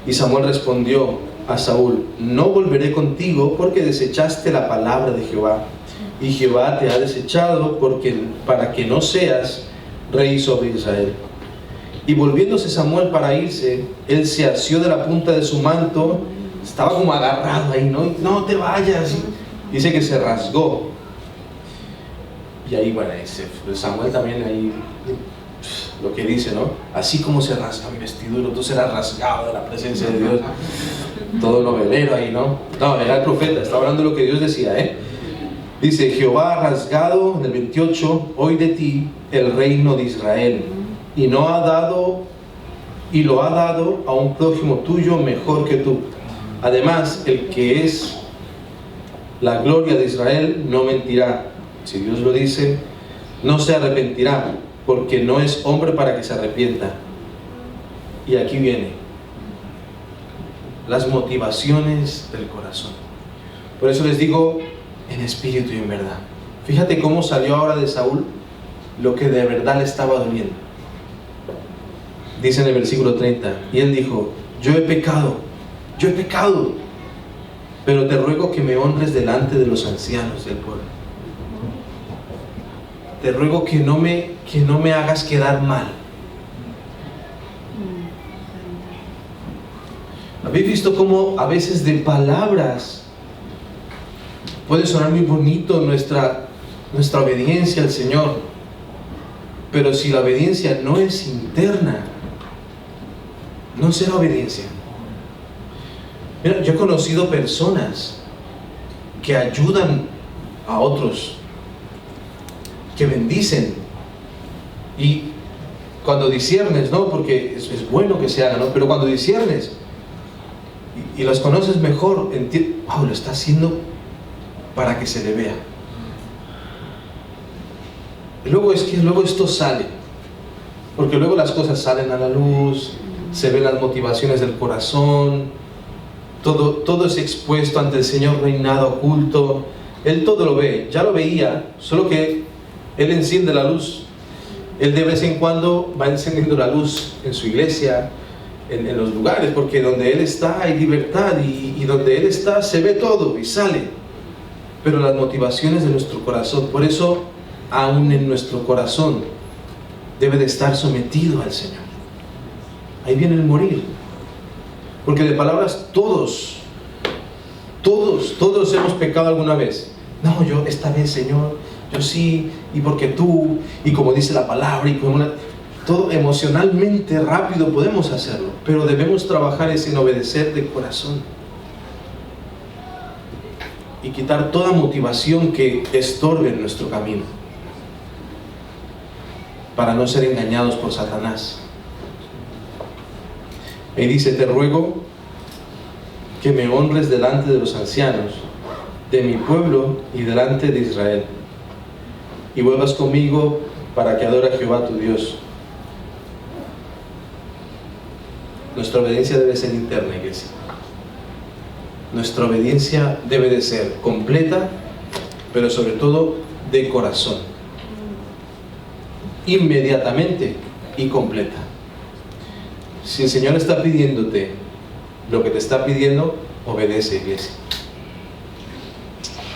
Speaker 1: Y Samuel respondió a Saúl: no volveré contigo, porque desechaste la palabra de Jehová, y Jehová te ha desechado para que no seas rey sobre Israel. Y volviéndose Samuel para irse, él se asió de la punta de su manto, estaba como agarrado ahí, no te vayas. Dice que se rasgó. Y ahí, bueno, Samuel también ahí, lo que dice, ¿no? Así como se rasga mi vestidura, tú serás rasgado de la presencia de Dios. Todo novelero ahí, ¿no? No, era el profeta, está hablando de lo que Dios decía, ¿eh? Dice: Jehová ha rasgado, en el 28, hoy de ti el reino de Israel, y lo ha dado a un prójimo tuyo mejor que tú. Además, el que es la gloria de Israel no mentirá. Si Dios lo dice, no se arrepentirá, porque no es hombre para que se arrepienta. Y aquí viene las motivaciones del corazón. Por eso les digo, en espíritu y en verdad. Fíjate cómo salió ahora de Saúl lo que de verdad le estaba doliendo. Dice en el versículo 30: y él dijo: yo he pecado, pero te ruego que me honres delante de los ancianos del pueblo. Te ruego que no me hagas quedar mal. ¿Habéis visto cómo a veces de palabras puede sonar muy bonito nuestra obediencia al Señor? Pero si la obediencia no es interna, no será obediencia. Mira, yo he conocido personas que ayudan a otros, que bendicen, y cuando disiernes, ¿no? Porque es bueno que se haga, ¿no? Pero cuando disiernes y los conoces mejor, wow, lo está haciendo para que se le vea. Y luego esto sale, porque luego las cosas salen a la luz, se ven las motivaciones del corazón, todo es expuesto ante el Señor, reinado oculto. Él todo lo ve, ya lo veía, solo que Él enciende la luz. Él de vez en cuando va encendiendo la luz en su iglesia, en los lugares, porque donde Él está hay libertad, y donde Él está se ve todo y sale. Pero las motivaciones de nuestro corazón, por eso aún en nuestro corazón debe de estar sometido al Señor. Ahí viene el morir, porque de palabras todos hemos pecado alguna vez. No, yo esta vez, Señor, yo sí, y porque tú, y como dice la palabra, y como todo emocionalmente rápido podemos hacerlo, pero debemos trabajar en obedecer de corazón y quitar toda motivación que estorbe en nuestro camino, para no ser engañados por Satanás. Y dice: te ruego que me honres delante de los ancianos de mi pueblo y delante de Israel, y vuelvas conmigo para que adore a Jehová tu Dios. Nuestra obediencia debe ser interna, iglesia. Nuestra obediencia debe de ser completa, pero sobre todo de corazón, inmediatamente y completa. Si el Señor está pidiéndote lo que te está pidiendo, obedece, iglesia.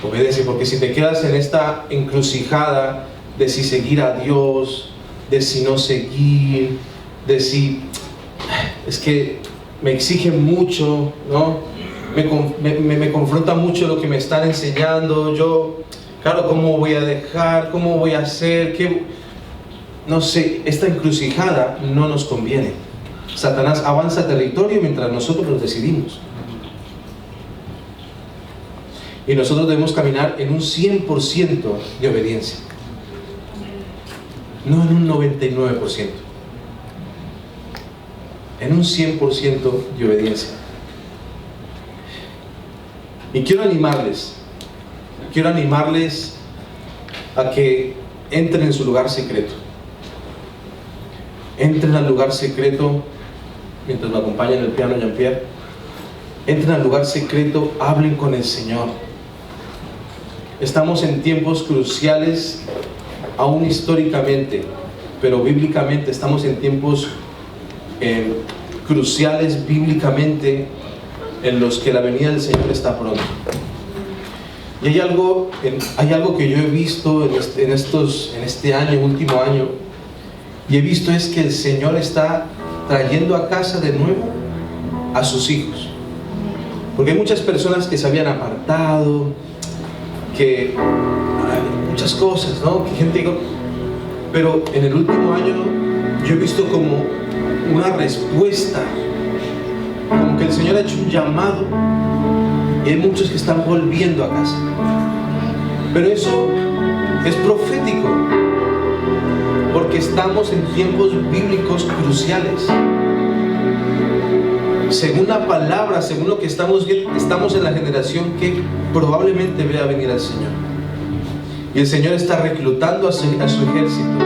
Speaker 1: Obedece, porque si te quedas en esta encrucijada de si seguir a Dios, de si no seguir, de si es que me exige mucho, ¿no? Me confronta mucho lo que me están enseñando. Yo, claro, ¿cómo voy a dejar? ¿Cómo voy a hacer? ¿Qué? No sé, esta encrucijada no nos conviene. Satanás avanza territorio mientras nosotros lo decidimos. Y nosotros debemos caminar en un 100% de obediencia, no en un 99%, en un 100% de obediencia. Y quiero animarles a que entren en su lugar secreto. Entren al lugar secreto, mientras me acompaña en el piano Jean-Pierre. Entren al lugar secreto, hablen con el Señor. Estamos en tiempos cruciales, aún históricamente, pero bíblicamente estamos en tiempos cruciales bíblicamente, en los que la venida del Señor está pronto. Y hay algo que yo he visto en este año, último año, y he visto es que el Señor está trayendo a casa de nuevo a sus hijos. Porque hay muchas personas que se habían apartado, que muchas cosas, ¿no? Que gente, pero en el último año yo he visto como una respuesta, como que el Señor ha hecho un llamado y hay muchos que están volviendo a casa. Pero eso es profético, porque estamos en tiempos bíblicos cruciales. Según la palabra, según lo que estamos viendo, estamos en la generación que probablemente vea venir al Señor. Y el Señor está reclutando a su ejército.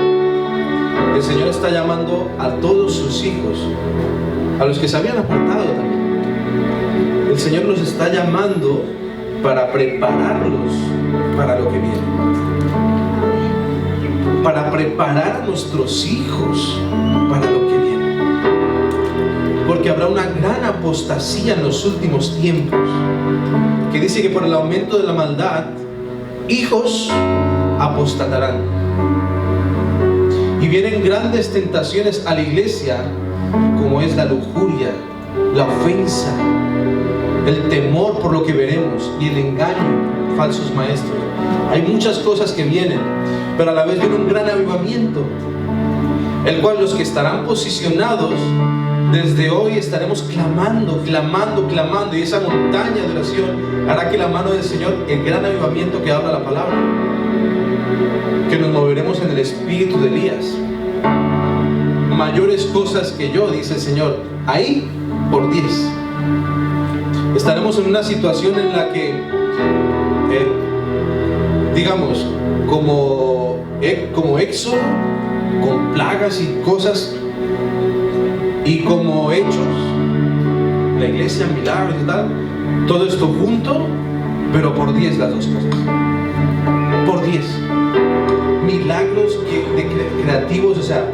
Speaker 1: El Señor está llamando a todos sus hijos, a los que se habían apartado también. El Señor los está llamando para prepararlos para lo que viene. Para preparar a nuestros hijos para lo que viene. Porque habrá una gran apostasía en los últimos tiempos, que dice que por el aumento de la maldad, hijos apostatarán. Y vienen grandes tentaciones a la iglesia, como es la lujuria, la ofensa, el temor por lo que veremos y el engaño, falsos maestros. Hay muchas cosas que vienen, pero a la vez viene un gran avivamiento, el cual los que estarán posicionados desde hoy estaremos clamando, y esa montaña de oración hará que la mano del Señor, el gran avivamiento que habla la palabra, que nos moveremos en el espíritu de Elías. Mayores cosas que yo, dice el Señor, ahí por 10. Estaremos en una situación en la que, digamos, como Éxodo, con plagas y cosas, y como Hechos, la iglesia, milagros y tal, todo esto junto, pero por 10 las dos cosas. Por 10. Milagros creativos, o sea.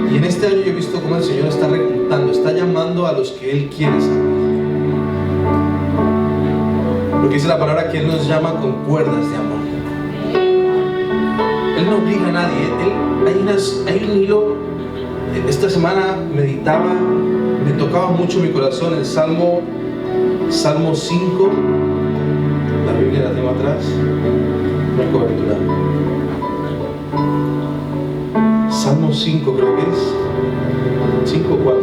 Speaker 1: Y en este año yo he visto cómo el Señor está reclutando, está llamando a los que Él quiere salvar. Porque dice la palabra que Él nos llama con cuerdas de amor. Él no obliga a nadie. Hay un hilo. Esta semana meditaba, me tocaba mucho mi corazón el Salmo 5. La Biblia la tengo atrás, no hay cobertura. Salmo 5 creo que es 5 o 4.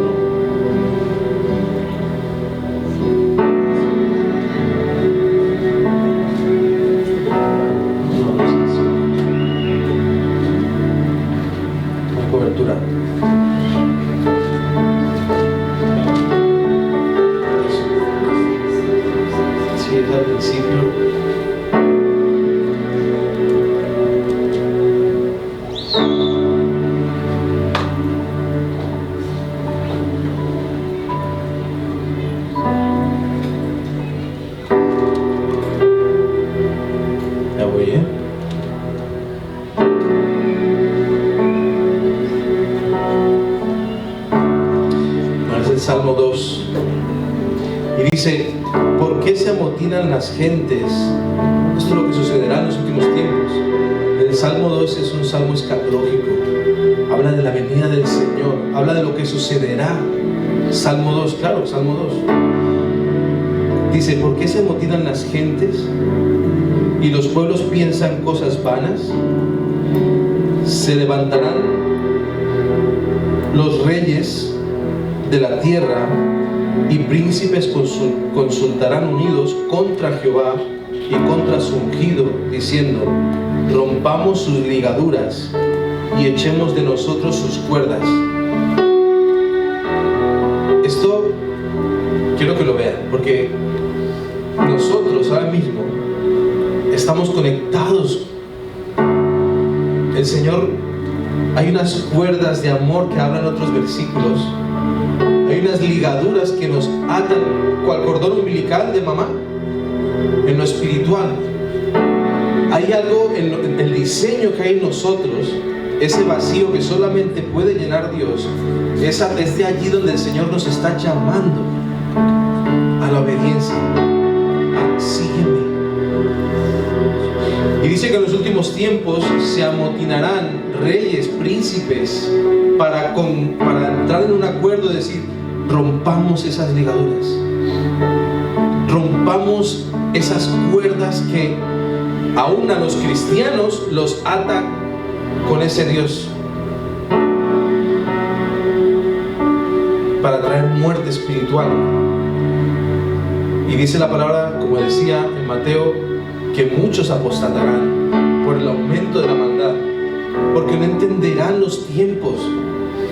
Speaker 1: Cobertura. Sí, es al principio. Ya voy, Salmo 2, y dice: ¿por ¿por qué se amotinan las gentes? Esto es lo que sucederá en los últimos tiempos. El Salmo 2 es un salmo escatológico. Habla de la venida del Señor, habla de lo que sucederá. Salmo 2, claro, Salmo 2. Dice, ¿por qué se amotinan las gentes y los pueblos piensan cosas vanas? Se levantarán los reyes de la tierra y príncipes consultarán unidos contra Jehová y contra su ungido, diciendo, rompamos sus ligaduras y echemos de nosotros sus cuerdas. Esto quiero que lo vean, porque nosotros ahora mismo estamos conectados. El Señor, hay unas cuerdas de amor que hablan en otros versículos. Hay unas ligaduras que nos atan, cual cordón umbilical de mamá, en lo espiritual. Hay algo en el diseño que hay en nosotros, ese vacío que solamente puede llenar Dios. Es desde allí donde el Señor nos está llamando a la obediencia. Sígueme. Y dice que en los últimos tiempos se amotinarán reyes, príncipes, para entrar en un acuerdo, decir, rompamos esas ligaduras, rompamos esas cuerdas que aún a los cristianos los ata con ese Dios, para traer muerte espiritual. Y dice la palabra, como decía en Mateo, que muchos apostatarán por el aumento de la maldad, porque no entenderán los tiempos.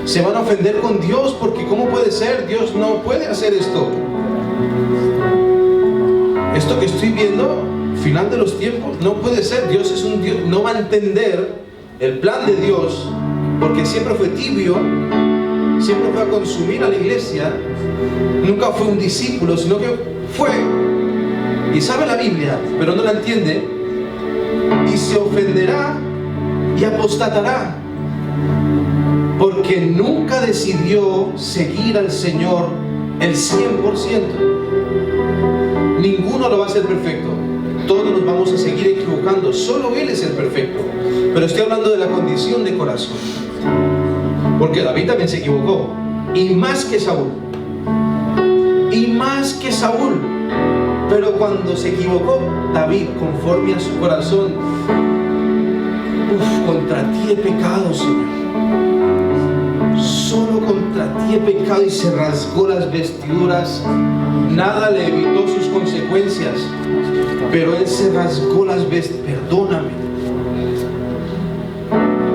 Speaker 1: Se van a ofender con Dios, porque ¿cómo puede ser? Dios no puede hacer esto. Esto que estoy viendo, final de los tiempos, no puede ser. Dios es un Dios, no va a entender el plan de Dios, porque siempre fue tibio, siempre fue a consumir a la iglesia, nunca fue un discípulo, sino que fue, y sabe la Biblia, pero no la entiende, y se ofenderá y apostatará, porque nunca decidió seguir al Señor el 100%. Ninguno lo va a hacer perfecto, todos nos vamos a seguir equivocando, solo Él es el perfecto. Pero estoy hablando de la condición de corazón, porque David también se equivocó, y más que Saúl, pero cuando se equivocó David, conforme a su corazón, contra ti he pecado, Señor, solo contra ti he pecado, y se rasgó las vestiduras. Nada le evitó sus consecuencias, pero él se rasgó las vestiduras. Perdóname,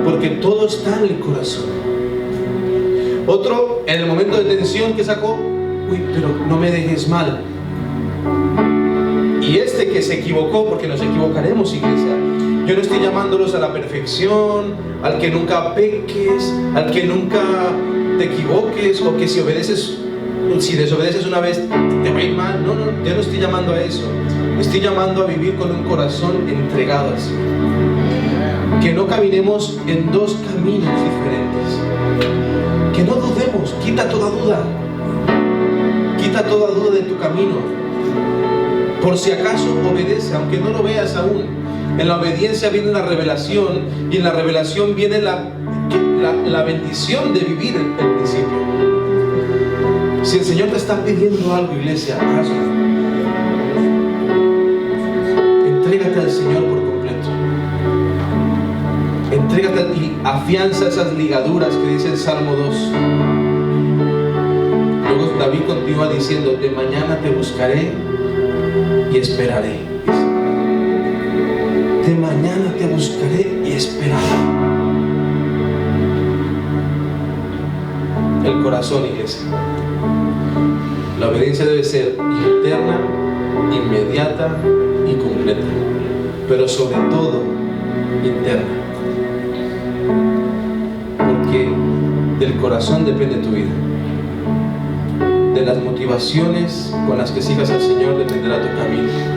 Speaker 1: porque todo está en el corazón. Otro, en el momento de tensión que sacó, pero no me dejes mal. Y este que se equivocó, porque nos equivocaremos, iglesia. Yo no estoy llamándolos a la perfección, al que nunca peques, al que nunca te equivoques, o que si desobedeces una vez te va a ir mal. No, yo no estoy llamando a eso. Estoy llamando a vivir con un corazón entregado al Señor. Que no caminemos en dos caminos diferentes. Que no dudemos, quita toda duda de tu camino. Por si acaso obedece, aunque no lo veas aún. En la obediencia viene la revelación, y en la revelación viene la bendición de vivir el principio. Si el Señor te está pidiendo algo, iglesia, hazlo. Entrégate al Señor por completo. Entrégate y afianza esas ligaduras que dice el Salmo 2. Luego David continúa diciendo, de mañana te buscaré y esperaré. De mañana te buscaré y esperaré. El corazón, iglesia. La obediencia debe ser interna, inmediata y completa, pero sobre todo interna, porque del corazón depende tu vida. De las motivaciones con las que sigas al Señor dependerá tu camino.